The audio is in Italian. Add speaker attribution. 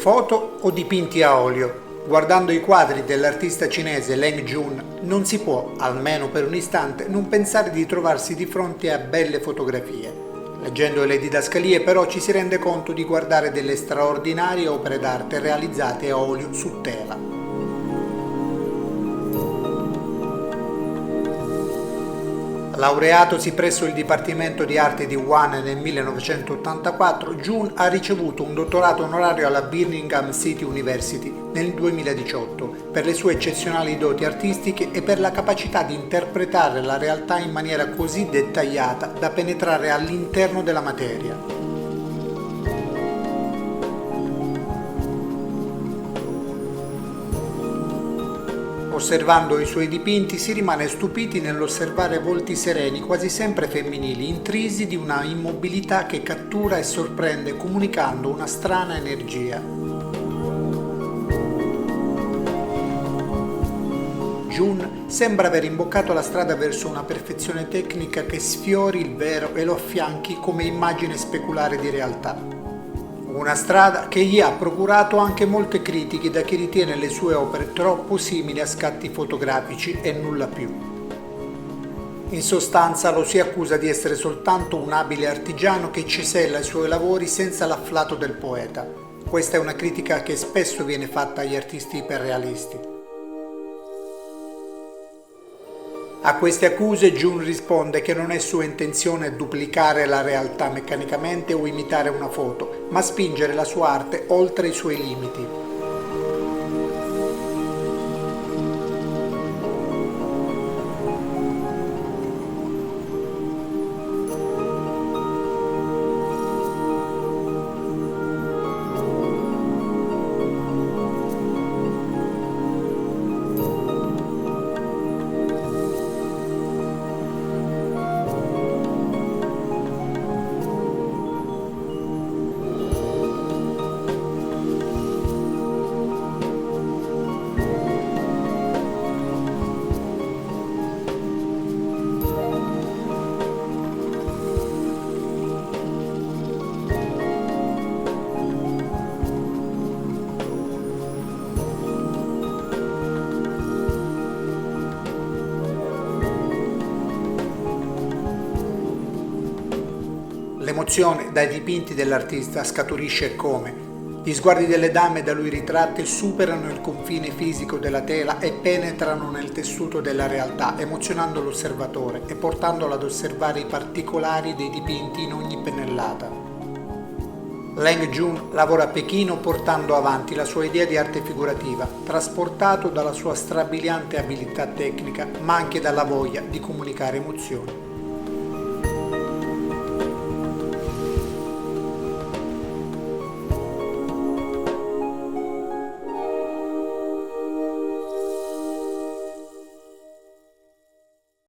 Speaker 1: foto o dipinti a olio? Guardando i quadri dell'artista cinese Leng Jun, non si può, almeno per un istante, non pensare di trovarsi di fronte a belle fotografie. Leggendo le didascalie però ci si rende conto di guardare delle straordinarie opere d'arte realizzate a olio su tela. Laureatosi presso il Dipartimento di Arte di Wuhan nel 1984, Jun ha ricevuto un dottorato onorario alla Birmingham City University nel 2018 per le sue eccezionali doti artistiche e per la capacità di interpretare la realtà in maniera così dettagliata da penetrare all'interno della materia. Osservando i suoi dipinti si rimane stupiti nell'osservare volti sereni, quasi sempre femminili, intrisi di una immobilità che cattura e sorprende comunicando una strana energia. Jun sembra aver imboccato la strada verso una perfezione tecnica che sfiori il vero e lo affianchi come immagine speculare di realtà. Una strada che gli ha procurato anche molte critiche da chi ritiene le sue opere troppo simili a scatti fotografici e nulla più. In sostanza lo si accusa di essere soltanto un abile artigiano che cesella i suoi lavori senza l'afflato del poeta. Questa è una critica che spesso viene fatta agli artisti iperrealisti. A queste accuse Jun risponde che non è sua intenzione duplicare la realtà meccanicamente o imitare una foto, ma spingere la sua arte oltre i suoi limiti. L'emozione dai dipinti dell'artista scaturisce come gli sguardi delle dame da lui ritratte superano il confine fisico della tela e penetrano nel tessuto della realtà, emozionando l'osservatore e portandolo ad osservare i particolari dei dipinti in ogni pennellata. Leng Jun lavora a Pechino portando avanti la sua idea di arte figurativa, trasportato dalla sua strabiliante abilità tecnica, ma anche dalla voglia di comunicare emozioni.